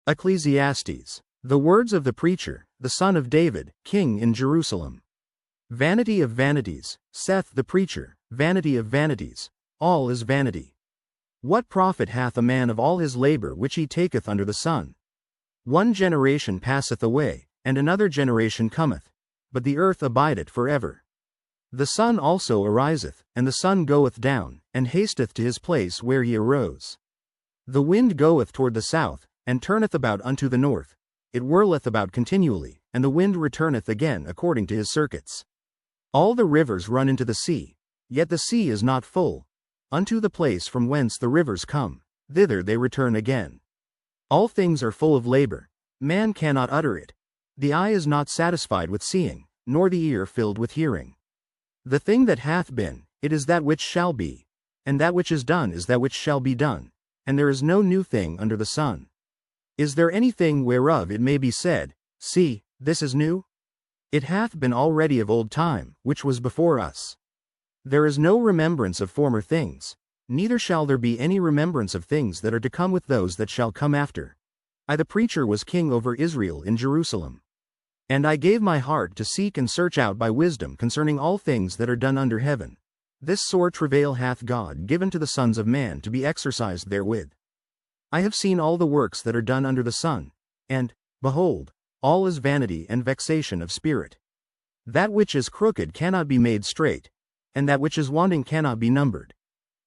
Ecclesiastes. The words of the preacher, the son of David, king in Jerusalem. Vanity of vanities, saith the preacher, vanity of vanities, all is vanity. What profit hath a man of all his labor which he taketh under the sun? One generation passeth away, and another generation cometh, but the earth abideth forever. The sun also ariseth, and the sun goeth down, and hasteth to his place where he arose. The wind goeth toward the south, and turneth about unto the north. It whirleth about continually, and the wind returneth again according to his circuits. All the rivers run into the sea, yet the sea is not full. Unto the place from whence the rivers come, thither they return again. All things are full of labor, man cannot utter it. The eye is not satisfied with seeing, nor the ear filled with hearing. The thing that hath been, it is that which shall be, and that which is done is that which shall be done, and there is no new thing under the sun. Is there anything whereof it may be said, See, this is new? It hath been already of old time, which was before us. There is no remembrance of former things, neither shall there be any remembrance of things that are to come with those that shall come after. I the preacher was king over Israel in Jerusalem. And I gave my heart to seek and search out by wisdom concerning all things that are done under heaven. This sore travail hath God given to the sons of man to be exercised therewith. I have seen all the works that are done under the sun, and, behold, all is vanity and vexation of spirit. That which is crooked cannot be made straight, and that which is wanting cannot be numbered.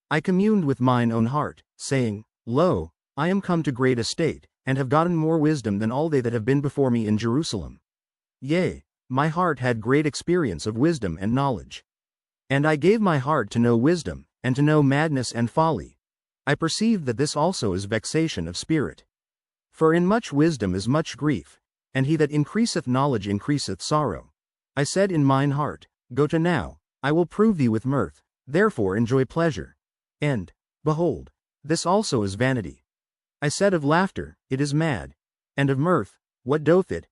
I communed with mine own heart, saying, Lo, I am come to great estate, and have gotten more wisdom than all they that have been before me in Jerusalem. Yea, my heart had great experience of wisdom and knowledge. And I gave my heart to know wisdom, and to know madness and folly. I perceived that this also is vexation of spirit. For in much wisdom is much grief, and he that increaseth knowledge increaseth sorrow. I said in mine heart, Go to now, I will prove thee with mirth, therefore enjoy pleasure. And, behold, this also is vanity. I said of laughter, It is mad. And of mirth, what doth it?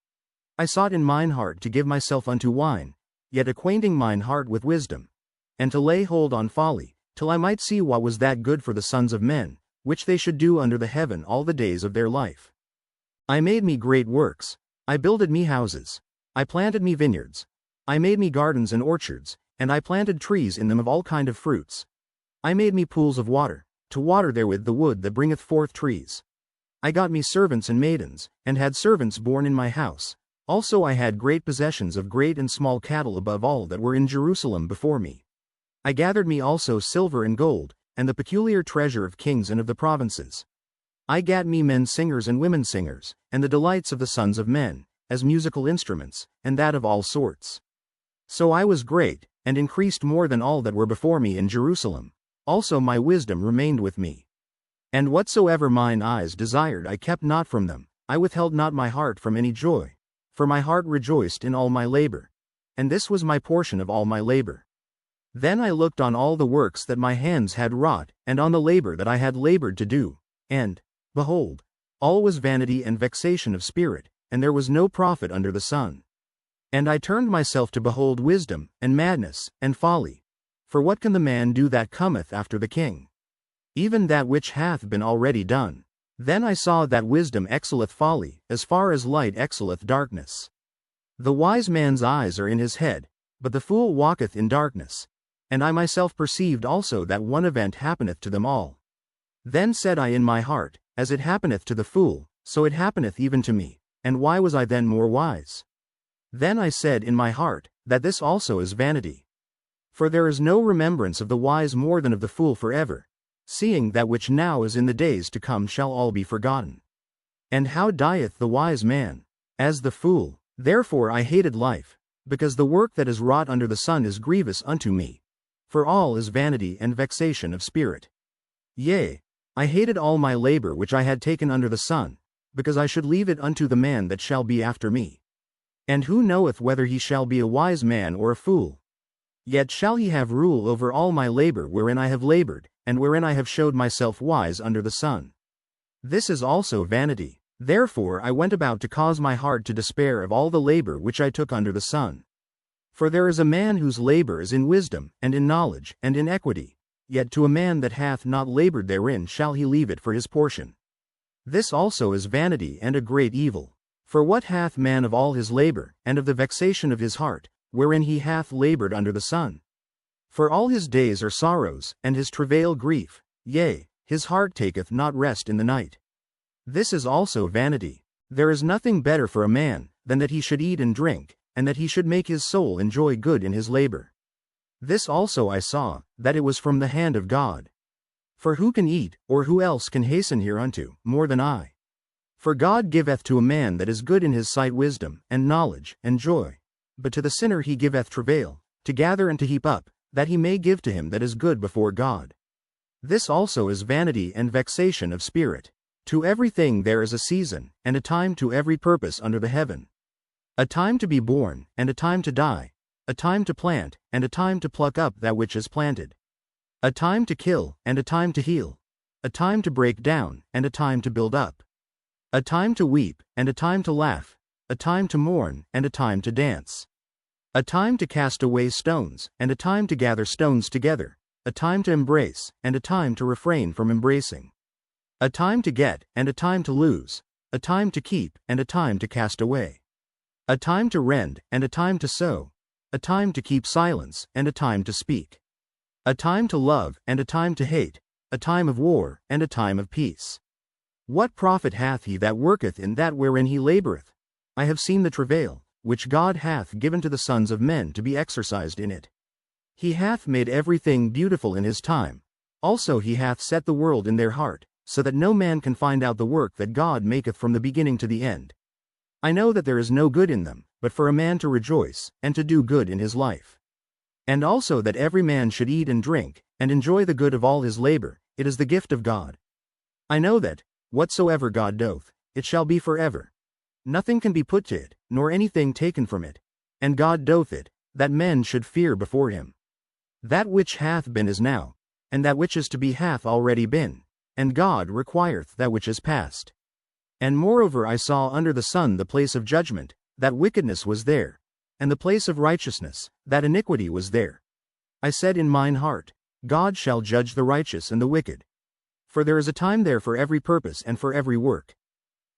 I sought in mine heart to give myself unto wine, yet acquainting mine heart with wisdom, and to lay hold on folly, till I might see what was that good for the sons of men, which they should do under the heaven all the days of their life. I made me great works, I builded me houses, I planted me vineyards, I made me gardens and orchards, and I planted trees in them of all kind of fruits. I made me pools of water, to water therewith the wood that bringeth forth trees. I got me servants and maidens, and had servants born in my house. Also I had great possessions of great and small cattle above all that were in Jerusalem before me. I gathered me also silver and gold, and the peculiar treasure of kings and of the provinces. I gat me men singers and women singers, and the delights of the sons of men, as musical instruments, and that of all sorts. So I was great, and increased more than all that were before me in Jerusalem. Also my wisdom remained with me. And whatsoever mine eyes desired I kept not from them, I withheld not my heart from any joy. For my heart rejoiced in all my labor. And this was my portion of all my labor. Then I looked on all the works that my hands had wrought, and on the labor that I had labored to do, and, behold, all was vanity and vexation of spirit, and there was no profit under the sun. And I turned myself to behold wisdom, and madness, and folly. For what can the man do that cometh after the king? Even that which hath been already done. Then I saw that wisdom excelleth folly, as far as light excelleth darkness. The wise man's eyes are in his head, but the fool walketh in darkness. And I myself perceived also that one event happeneth to them all. Then said I in my heart, As it happeneth to the fool, so it happeneth even to me, and why was I then more wise? Then I said in my heart, that this also is vanity. For there is no remembrance of the wise more than of the fool forever, seeing that which now is in the days to come shall all be forgotten. And how dieth the wise man? As the fool. Therefore I hated life, because the work that is wrought under the sun is grievous unto me. For all is vanity and vexation of spirit. Yea, I hated all my labor which I had taken under the sun, because I should leave it unto the man that shall be after me. And who knoweth whether he shall be a wise man or a fool? Yet shall he have rule over all my labor wherein I have labored, and wherein I have showed myself wise under the sun. This is also vanity. Therefore I went about to cause my heart to despair of all the labor which I took under the sun. For there is a man whose labor is in wisdom, and in knowledge, and in equity, yet to a man that hath not labored therein shall he leave it for his portion. This also is vanity and a great evil. For what hath man of all his labor, and of the vexation of his heart, wherein he hath labored under the sun? For all his days are sorrows, and his travail grief, yea, his heart taketh not rest in the night. This is also vanity. There is nothing better for a man, than that he should eat and drink, and that he should make his soul enjoy good in his labor. This also I saw, that it was from the hand of God. For who can eat, or who else can hasten hereunto, more than I? For God giveth to a man that is good in his sight wisdom, and knowledge, and joy. But to the sinner he giveth travail, to gather and to heap up, that he may give to him that is good before God. This also is vanity and vexation of spirit. To everything there is a season, and a time to every purpose under the heaven. A time to be born, and a time to die, a time to plant, and a time to pluck up that which is planted. A time to kill, and a time to heal. A time to break down, and a time to build up. A time to weep, and a time to laugh. A time to mourn, and a time to dance. A time to cast away stones, and a time to gather stones together. A time to embrace, and a time to refrain from embracing. A time to get, and a time to lose. A time to keep, and a time to cast away. A time to rend, and a time to sow. A time to keep silence, and a time to speak. A time to love, and a time to hate. A time of war, and a time of peace. What profit hath he that worketh in that wherein he laboureth? I have seen the travail, which God hath given to the sons of men to be exercised in it. He hath made everything beautiful in his time. Also he hath set the world in their heart, so that no man can find out the work that God maketh from the beginning to the end. I know that there is no good in them, but for a man to rejoice, and to do good in his life. And also that every man should eat and drink, and enjoy the good of all his labor, it is the gift of God. I know that, whatsoever God doth, it shall be forever. Nothing can be put to it, nor anything taken from it. And God doth it, that men should fear before him. That which hath been is now, and that which is to be hath already been. And God requireth that which is past. And moreover I saw under the sun the place of judgment, that wickedness was there, and the place of righteousness, that iniquity was there. I said in mine heart, God shall judge the righteous and the wicked. For there is a time there for every purpose and for every work.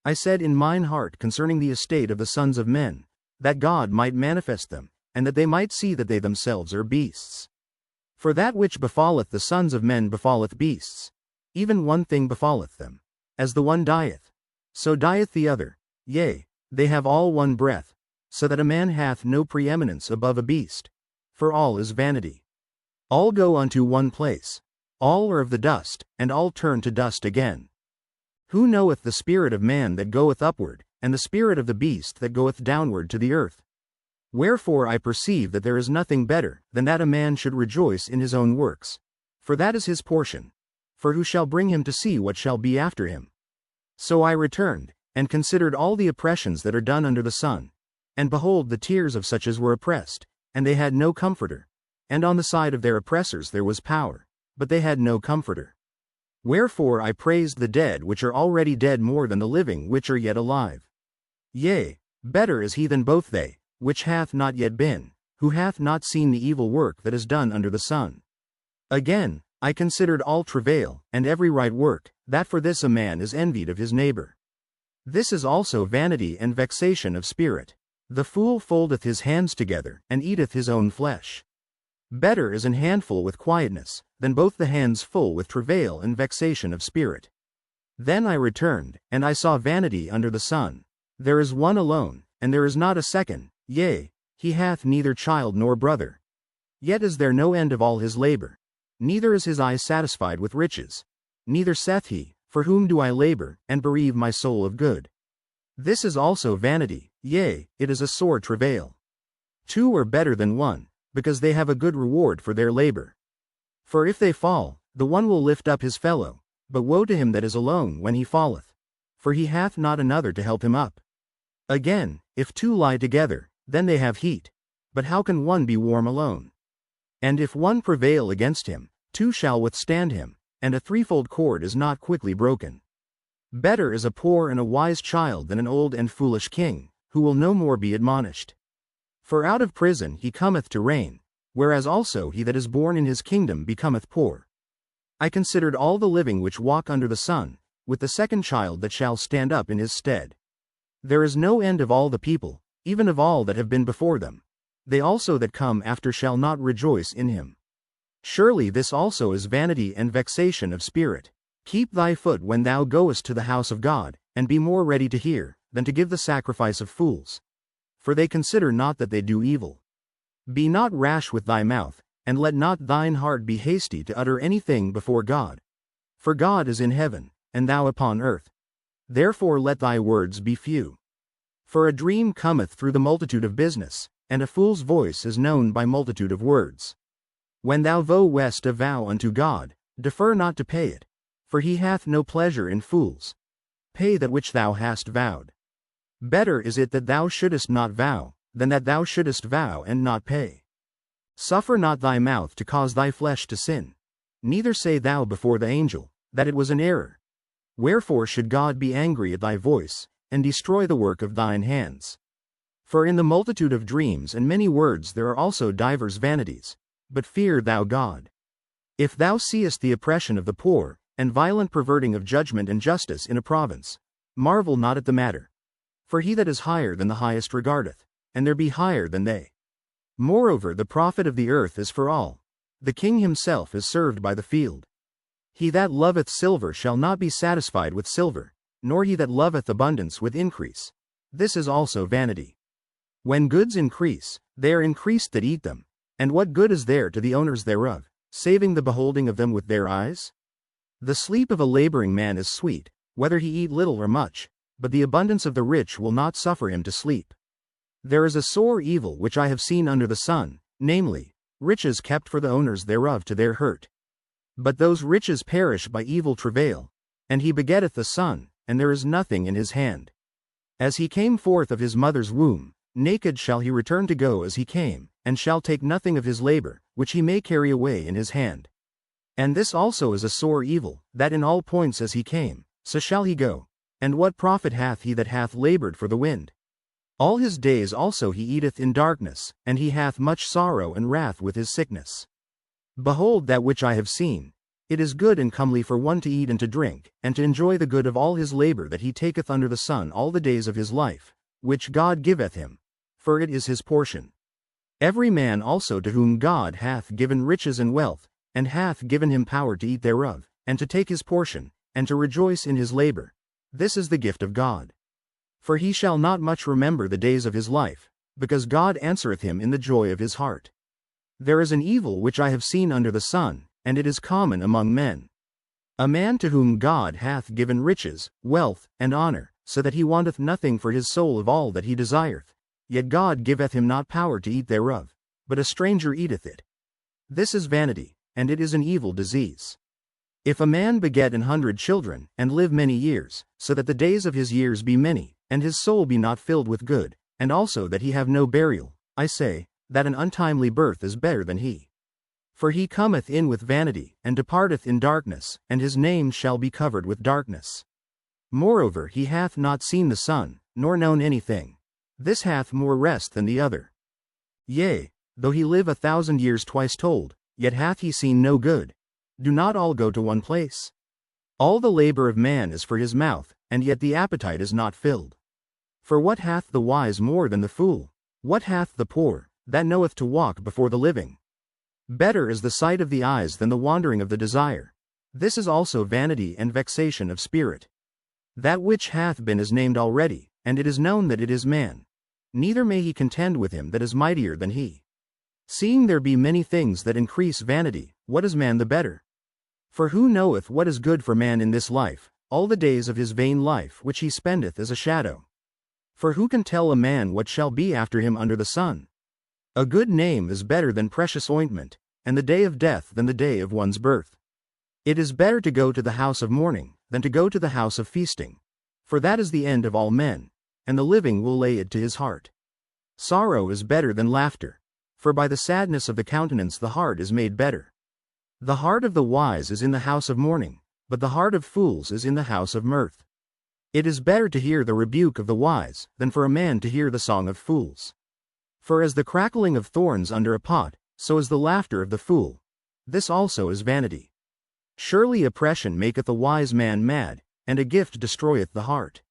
I said in mine heart concerning the estate of the sons of men, that God might manifest them, and that they might see that they themselves are beasts. For that which befalleth the sons of men befalleth beasts. Even one thing befalleth them. As the one dieth, so dieth the other. Yea, they have all one breath, so that a man hath no preeminence above a beast. For all is vanity. All go unto one place. All are of the dust, and all turn to dust again. Who knoweth the spirit of man that goeth upward, and the spirit of the beast that goeth downward to the earth? Wherefore I perceive that there is nothing better than that a man should rejoice in his own works. For that is his portion. For who shall bring him to see what shall be after him? So I returned, and considered all the oppressions that are done under the sun. And behold the tears of such as were oppressed, and they had no comforter. And on the side of their oppressors there was power, but they had no comforter. Wherefore I praised the dead which are already dead more than the living which are yet alive. Yea, better is he than both they, which hath not yet been, who hath not seen the evil work that is done under the sun. Again, I considered all travail, and every right work, that for this a man is envied of his neighbor. This is also vanity and vexation of spirit. The fool foldeth his hands together, and eateth his own flesh. Better is an handful with quietness, than both the hands full with travail and vexation of spirit. Then I returned, and I saw vanity under the sun. There is one alone, and there is not a second, yea, he hath neither child nor brother. Yet is there no end of all his labor. Neither is his eye satisfied with riches. Neither saith he, for whom do I labor, and bereave my soul of good? This is also vanity, yea, it is a sore travail. Two are better than one, because they have a good reward for their labor. For if they fall, the one will lift up his fellow, but woe to him that is alone when he falleth, for he hath not another to help him up. Again, if two lie together, then they have heat, but how can one be warm alone? And if one prevail against him, two shall withstand him, and a threefold cord is not quickly broken. Better is a poor and a wise child than an old and foolish king, who will no more be admonished. For out of prison he cometh to reign, whereas also he that is born in his kingdom becometh poor. I considered all the living which walk under the sun, with the second child that shall stand up in his stead. There is no end of all the people, even of all that have been before them. They also that come after shall not rejoice in him. Surely this also is vanity and vexation of spirit. Keep thy foot when thou goest to the house of God, and be more ready to hear, than to give the sacrifice of fools. For they consider not that they do evil. Be not rash with thy mouth, and let not thine heart be hasty to utter anything before God. For God is in heaven, and thou upon earth. Therefore let thy words be few. For a dream cometh through the multitude of business, and a fool's voice is known by multitude of words. When thou vowest a vow unto God, defer not to pay it, for he hath no pleasure in fools. Pay that which thou hast vowed. Better is it that thou shouldest not vow, than that thou shouldest vow and not pay. Suffer not thy mouth to cause thy flesh to sin. Neither say thou before the angel, that it was an error. Wherefore should God be angry at thy voice, and destroy the work of thine hands? For in the multitude of dreams and many words there are also divers vanities. But fear thou God. If thou seest the oppression of the poor, and violent perverting of judgment and justice in a province, marvel not at the matter. For he that is higher than the highest regardeth, and there be higher than they. Moreover the profit of the earth is for all. The king himself is served by the field. He that loveth silver shall not be satisfied with silver, nor he that loveth abundance with increase. This is also vanity. When goods increase, they are increased that eat them. And what good is there to the owners thereof, saving the beholding of them with their eyes? The sleep of a laboring man is sweet, whether he eat little or much, but the abundance of the rich will not suffer him to sleep. There is a sore evil which I have seen under the sun, namely, riches kept for the owners thereof to their hurt. But those riches perish by evil travail, and he begetteth a son, and there is nothing in his hand. As he came forth of his mother's womb, naked shall he return to go as he came, and shall take nothing of his labor, which he may carry away in his hand. And this also is a sore evil, that in all points as he came, so shall he go. And what profit hath he that hath labored for the wind? All his days also he eateth in darkness, and he hath much sorrow and wrath with his sickness. Behold that which I have seen. It is good and comely for one to eat and to drink, and to enjoy the good of all his labor that he taketh under the sun all the days of his life, which God giveth him, for it is his portion. Every man also to whom God hath given riches and wealth, and hath given him power to eat thereof, and to take his portion, and to rejoice in his labor, this is the gift of God. For he shall not much remember the days of his life, because God answereth him in the joy of his heart. There is an evil which I have seen under the sun, and it is common among men. A man to whom God hath given riches, wealth, and honor, so that he wanteth nothing for his soul of all that he desireth, yet God giveth him not power to eat thereof, but a stranger eateth it. This is vanity, and it is an evil disease. If a man beget 100 children, and live many years, so that the days of his years be many, and his soul be not filled with good, and also that he have no burial, I say, that an untimely birth is better than he. For he cometh in with vanity, and departeth in darkness, and his name shall be covered with darkness. Moreover he hath not seen the sun, nor known anything. This hath more rest than the other. Yea, though he live 1,000 years twice told, yet hath he seen no good. Do not all go to one place? All the labor of man is for his mouth, and yet the appetite is not filled. For what hath the wise more than the fool? What hath the poor, that knoweth to walk before the living? Better is the sight of the eyes than the wandering of the desire. This is also vanity and vexation of spirit. That which hath been is named already, and it is known that it is man. Neither may he contend with him that is mightier than he. Seeing there be many things that increase vanity, what is man the better? For who knoweth what is good for man in this life, all the days of his vain life which he spendeth as a shadow? For who can tell a man what shall be after him under the sun? A good name is better than precious ointment, and the day of death than the day of one's birth. It is better to go to the house of mourning, than to go to the house of feasting. For that is the end of all men, and the living will lay it to his heart. Sorrow is better than laughter, for by the sadness of the countenance the heart is made better. The heart of the wise is in the house of mourning, but the heart of fools is in the house of mirth. It is better to hear the rebuke of the wise, than for a man to hear the song of fools. For as the crackling of thorns under a pot, so is the laughter of the fool. This also is vanity. Surely oppression maketh a wise man mad, and a gift destroyeth the heart.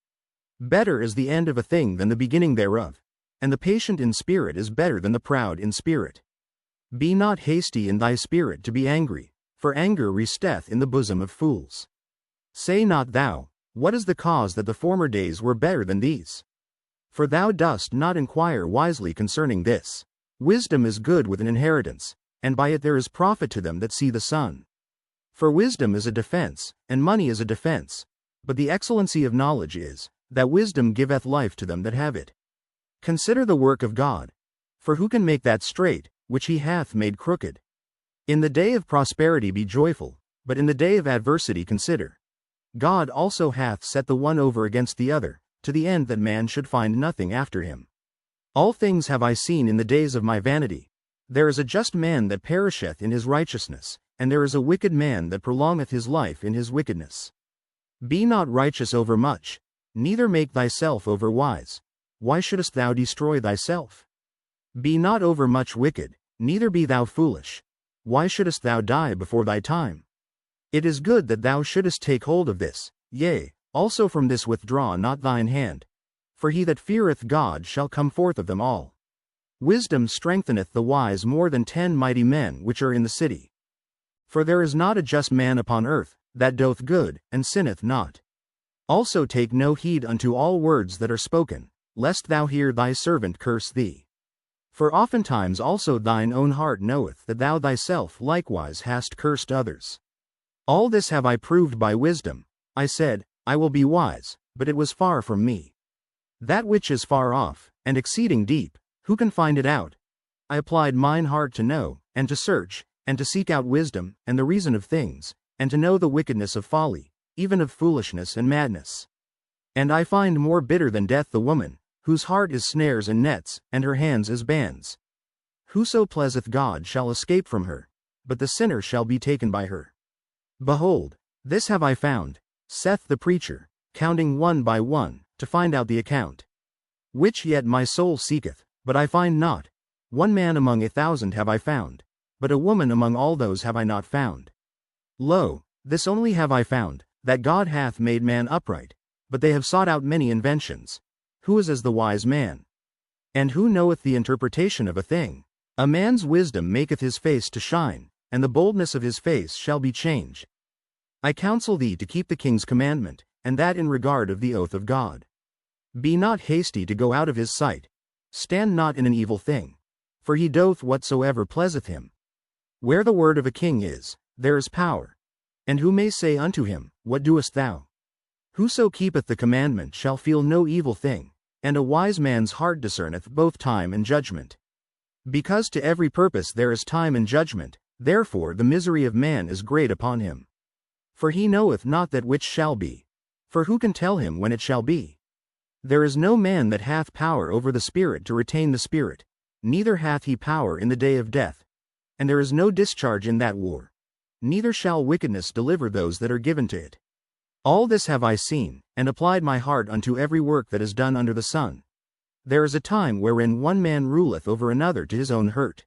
Better is the end of a thing than the beginning thereof, and the patient in spirit is better than the proud in spirit. Be not hasty in thy spirit to be angry, for anger resteth in the bosom of fools. Say not thou, what is the cause that the former days were better than these? For thou dost not inquire wisely concerning this. Wisdom is good with an inheritance, and by it there is profit to them that see the sun. For wisdom is a defense, and money is a defense, but the excellency of knowledge is, that wisdom giveth life to them that have it. Consider the work of God, for who can make that straight, which he hath made crooked? In the day of prosperity be joyful, but in the day of adversity consider. God also hath set the one over against the other, to the end that man should find nothing after him. All things have I seen in the days of my vanity. There is a just man that perisheth in his righteousness, and there is a wicked man that prolongeth his life in his wickedness. Be not righteous over much, neither make thyself over wise. Why shouldest thou destroy thyself? Be not over much wicked, neither be thou foolish. Why shouldest thou die before thy time? It is good that thou shouldest take hold of this, yea, also from this withdraw not thine hand. For he that feareth God shall come forth of them all. Wisdom strengtheneth the wise more than 10 mighty men which are in the city. For there is not a just man upon earth, that doth good, and sinneth not. Also take no heed unto all words that are spoken, lest thou hear thy servant curse thee. For oftentimes also thine own heart knoweth that thou thyself likewise hast cursed others. All this have I proved by wisdom. I said, I will be wise, but it was far from me. That which is far off, and exceeding deep, who can find it out? I applied mine heart to know, and to search, and to seek out wisdom, and the reason of things, and to know the wickedness of folly, even of foolishness and madness. And I find more bitter than death the woman, whose heart is snares and nets, and her hands as bands. Whoso pleaseth God shall escape from her, but the sinner shall be taken by her. Behold, this have I found, saith the preacher, counting one by one, to find out the account. Which yet my soul seeketh, but I find not. One man among 1,000 have I found, but a woman among all those have I not found. Lo, this only have I found, that God hath made man upright, but they have sought out many inventions. Who is as the wise man? And who knoweth the interpretation of a thing? A man's wisdom maketh his face to shine, and the boldness of his face shall be changed. I counsel thee to keep the king's commandment, and that in regard of the oath of God. Be not hasty to go out of his sight. Stand not in an evil thing. For he doth whatsoever pleaseth him. Where the word of a king is, there is power. And who may say unto him, What doest thou? Whoso keepeth the commandment shall feel no evil thing, and a wise man's heart discerneth both time and judgment. Because to every purpose there is time and judgment, therefore the misery of man is great upon him. For he knoweth not that which shall be. For who can tell him when it shall be? There is no man that hath power over the spirit to retain the spirit, neither hath he power in the day of death. And there is no discharge in that war. Neither shall wickedness deliver those that are given to it. All this have I seen, and applied my heart unto every work that is done under the sun. There is a time wherein one man ruleth over another to his own hurt.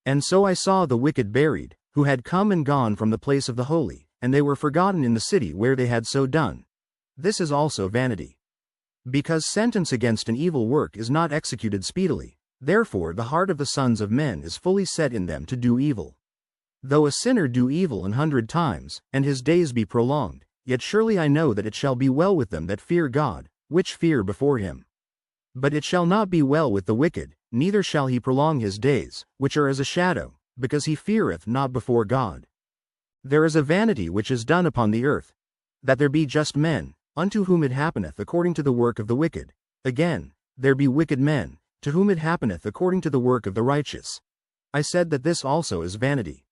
And so I saw the wicked buried, who had come and gone from the place of the holy, and they were forgotten in the city where they had so done. This is also vanity. Because sentence against an evil work is not executed speedily, therefore the heart of the sons of men is fully set in them to do evil. Though a sinner do evil 100 times, and his days be prolonged, yet surely I know that it shall be well with them that fear God, which fear before him. But it shall not be well with the wicked, neither shall he prolong his days, which are as a shadow, because he feareth not before God. There is a vanity which is done upon the earth, that there be just men, unto whom it happeneth according to the work of the wicked. Again, there be wicked men, to whom it happeneth according to the work of the righteous. I said that this also is vanity.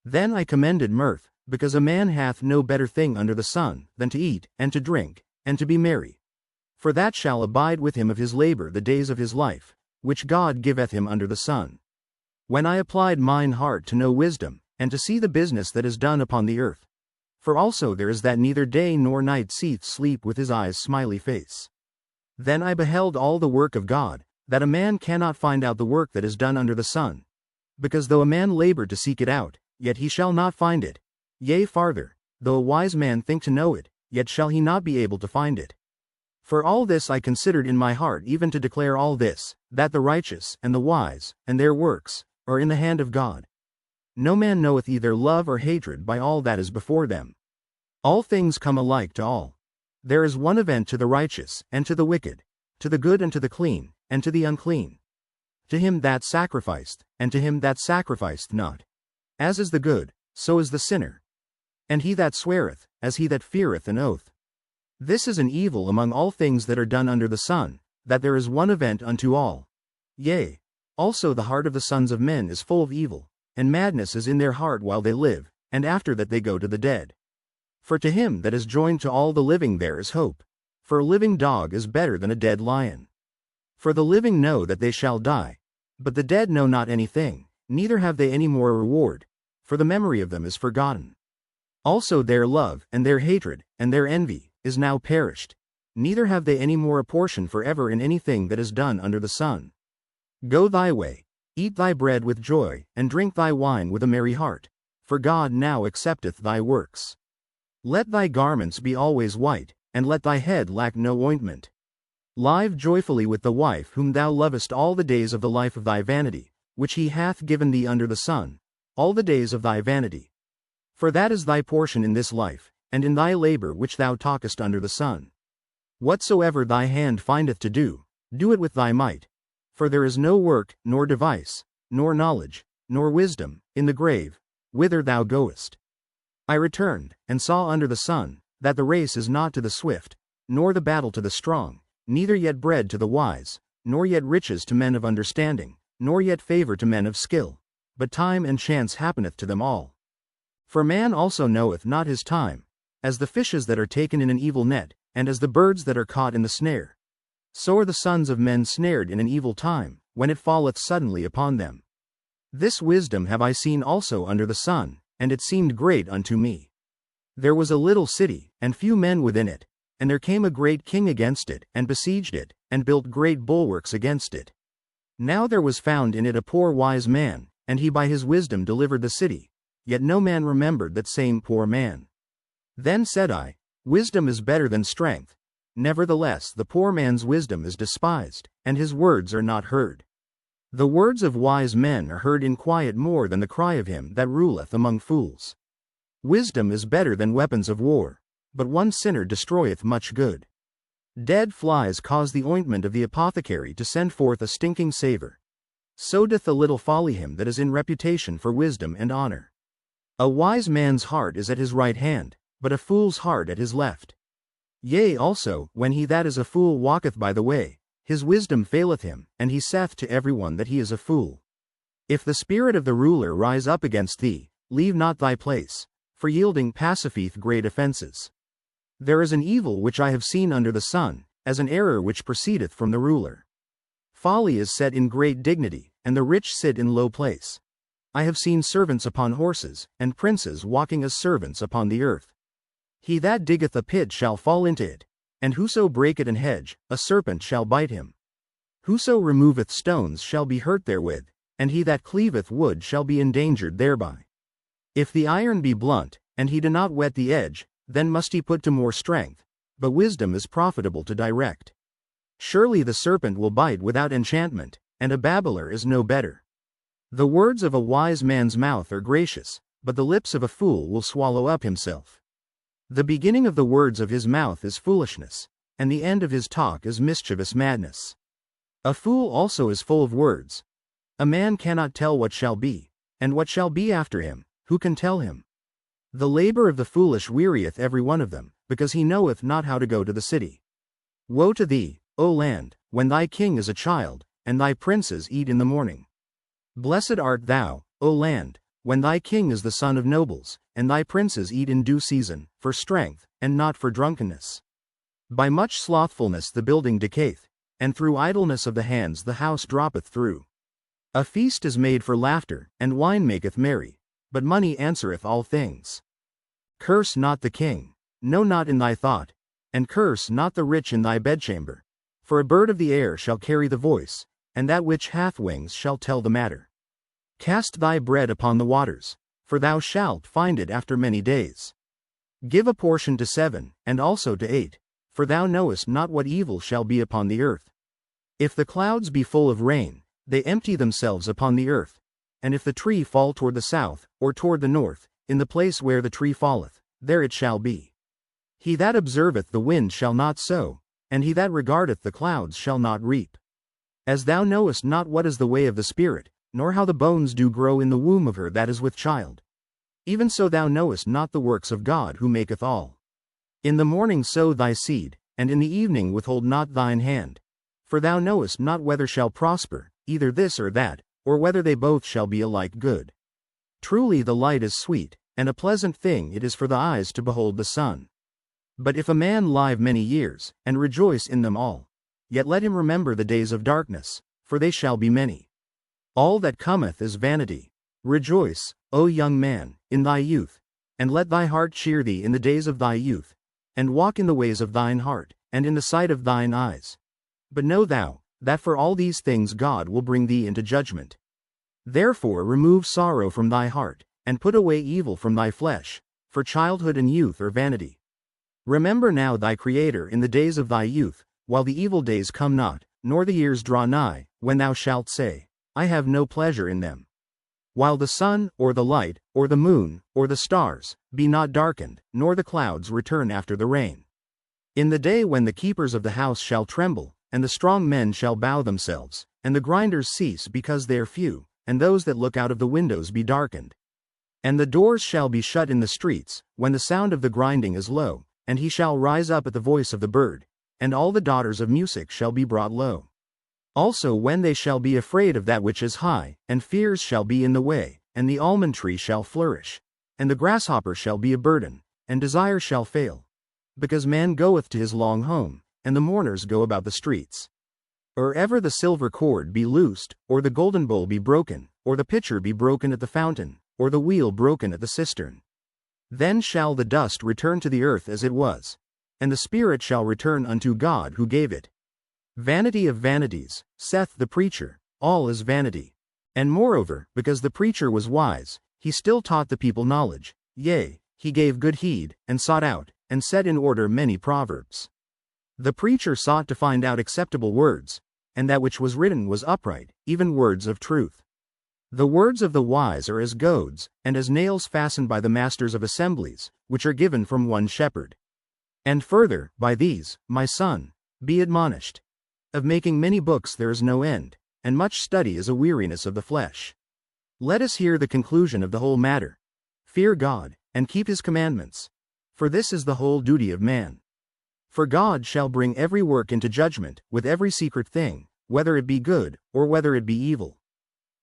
Then I commended mirth, because a man hath no better thing under the sun, than to eat, and to drink, and to be merry. For that shall abide with him of his labor the days of his life, which God giveth him under the sun. When I applied mine heart to know wisdom, and to see the business that is done upon the earth. For also there is that neither day nor night seeth sleep with his eyes smiley face. Then I beheld all the work of God, that a man cannot find out the work that is done under the sun. Because though a man labor to seek it out, yet he shall not find it. Yea farther, though a wise man think to know it, yet shall he not be able to find it. For all this I considered in my heart even to declare all this, that the righteous, and the wise, and their works, are in the hand of God. No man knoweth either love or hatred by all that is before them. All things come alike to all. There is one event to the righteous, and to the wicked, to the good and to the clean, and to the unclean. To him that sacrificed, and to him that sacrificed not. As is the good, so is the sinner. And he that sweareth, as he that feareth an oath. This is an evil among all things that are done under the sun, that there is one event unto all. Yea, also the heart of the sons of men is full of evil, and madness is in their heart while they live, and after that they go to the dead. For to him that is joined to all the living there is hope. For a living dog is better than a dead lion. For the living know that they shall die, but the dead know not anything, neither have they any more reward, for the memory of them is forgotten. Also their love, and their hatred, and their envy, is now perished, neither have they any more a portion forever in anything that is done under the sun. Go thy way, eat thy bread with joy, and drink thy wine with a merry heart, for God now accepteth thy works. Let thy garments be always white, and let thy head lack no ointment. Live joyfully with the wife whom thou lovest all the days of the life of thy vanity, which he hath given thee under the sun, all the days of thy vanity. For that is thy portion in this life, and in thy labor which thou talkest under the sun. Whatsoever thy hand findeth to do, do it with thy might. For there is no work, nor device, nor knowledge, nor wisdom, in the grave, whither thou goest. I returned, and saw under the sun, that the race is not to the swift, nor the battle to the strong, neither yet bread to the wise, nor yet riches to men of understanding, nor yet favor to men of skill, but time and chance happeneth to them all. For man also knoweth not his time, as the fishes that are taken in an evil net, and as the birds that are caught in the snare. So are the sons of men snared in an evil time, when it falleth suddenly upon them. This wisdom have I seen also under the sun, and it seemed great unto me. There was a little city, and few men within it, and there came a great king against it, and besieged it, and built great bulwarks against it. Now there was found in it a poor wise man, and he by his wisdom delivered the city, yet no man remembered that same poor man. Then said I, Wisdom is better than strength. Nevertheless the poor man's wisdom is despised, and his words are not heard. The words of wise men are heard in quiet more than the cry of him that ruleth among fools. Wisdom is better than weapons of war, but one sinner destroyeth much good. Dead flies cause the ointment of the apothecary to send forth a stinking savour. So doth a little folly him that is in reputation for wisdom and honor. A wise man's heart is at his right hand, but a fool's heart at his left. Yea also, when he that is a fool walketh by the way, his wisdom faileth him, and he saith to every one that he is a fool. If the spirit of the ruler rise up against thee, leave not thy place, for yielding pacifieth great offences. There is an evil which I have seen under the sun, as an error which proceedeth from the ruler. Folly is set in great dignity, and the rich sit in low place. I have seen servants upon horses, and princes walking as servants upon the earth. He that diggeth a pit shall fall into it, and whoso breaketh an hedge, a serpent shall bite him. Whoso removeth stones shall be hurt therewith, and he that cleaveth wood shall be endangered thereby. If the iron be blunt, and he do not whet the edge, then must he put to more strength, but wisdom is profitable to direct. Surely the serpent will bite without enchantment, and a babbler is no better. The words of a wise man's mouth are gracious, but the lips of a fool will swallow up himself. The beginning of the words of his mouth is foolishness, and the end of his talk is mischievous madness. A fool also is full of words. A man cannot tell what shall be, and what shall be after him, who can tell him? The labor of the foolish wearieth every one of them, because he knoweth not how to go to the city. Woe to thee, O land, when thy king is a child, and thy princes eat in the morning. Blessed art thou, O land, when thy king is the son of nobles, and thy princes eat in due season, for strength, and not for drunkenness. By much slothfulness the building decayeth, and through idleness of the hands the house droppeth through. A feast is made for laughter, and wine maketh merry, but money answereth all things. Curse not the king, no not in thy thought, and curse not the rich in thy bedchamber, for a bird of the air shall carry the voice, and that which hath wings shall tell the matter. Cast thy bread upon the waters, for thou shalt find it after many days. Give a portion to 7, and also to 8, for thou knowest not what evil shall be upon the earth. If the clouds be full of rain, they empty themselves upon the earth. And if the tree fall toward the south, or toward the north, in the place where the tree falleth, there it shall be. He that observeth the wind shall not sow, and he that regardeth the clouds shall not reap. As thou knowest not what is the way of the Spirit, nor how the bones do grow in the womb of her that is with child, even so thou knowest not the works of God who maketh all. In the morning sow thy seed, and in the evening withhold not thine hand. For thou knowest not whether shall prosper, either this or that, or whether they both shall be alike good. Truly the light is sweet, and a pleasant thing it is for the eyes to behold the sun. But if a man live many years, and rejoice in them all, yet let him remember the days of darkness, for they shall be many. All that cometh is vanity. Rejoice, O young man, in thy youth, and let thy heart cheer thee in the days of thy youth, and walk in the ways of thine heart, and in the sight of thine eyes. But know thou, that for all these things God will bring thee into judgment. Therefore remove sorrow from thy heart, and put away evil from thy flesh, for childhood and youth are vanity. Remember now thy Creator in the days of thy youth, while the evil days come not, nor the years draw nigh, when thou shalt say, I have no pleasure in them. While the sun, or the light, or the moon, or the stars, be not darkened, nor the clouds return after the rain. In the day when the keepers of the house shall tremble, and the strong men shall bow themselves, and the grinders cease because they are few, and those that look out of the windows be darkened. And the doors shall be shut in the streets, when the sound of the grinding is low, and he shall rise up at the voice of the bird, and all the daughters of music shall be brought low. Also when they shall be afraid of that which is high, and fears shall be in the way, and the almond tree shall flourish, and the grasshopper shall be a burden, and desire shall fail. Because man goeth to his long home, and the mourners go about the streets. Or ever the silver cord be loosed, or the golden bowl be broken, or the pitcher be broken at the fountain, or the wheel broken at the cistern. Then shall the dust return to the earth as it was, and the spirit shall return unto God who gave it. Vanity of vanities, saith the preacher, all is vanity. And moreover, because the preacher was wise, he still taught the people knowledge, yea, he gave good heed, and sought out, and set in order many proverbs. The preacher sought to find out acceptable words, and that which was written was upright, even words of truth. The words of the wise are as goads, and as nails fastened by the masters of assemblies, which are given from one shepherd. And further, by these, my son, be admonished. Of making many books there is no end, and much study is a weariness of the flesh. Let us hear the conclusion of the whole matter. Fear God, and keep his commandments. For this is the whole duty of man. For God shall bring every work into judgment, with every secret thing, whether it be good, or whether it be evil.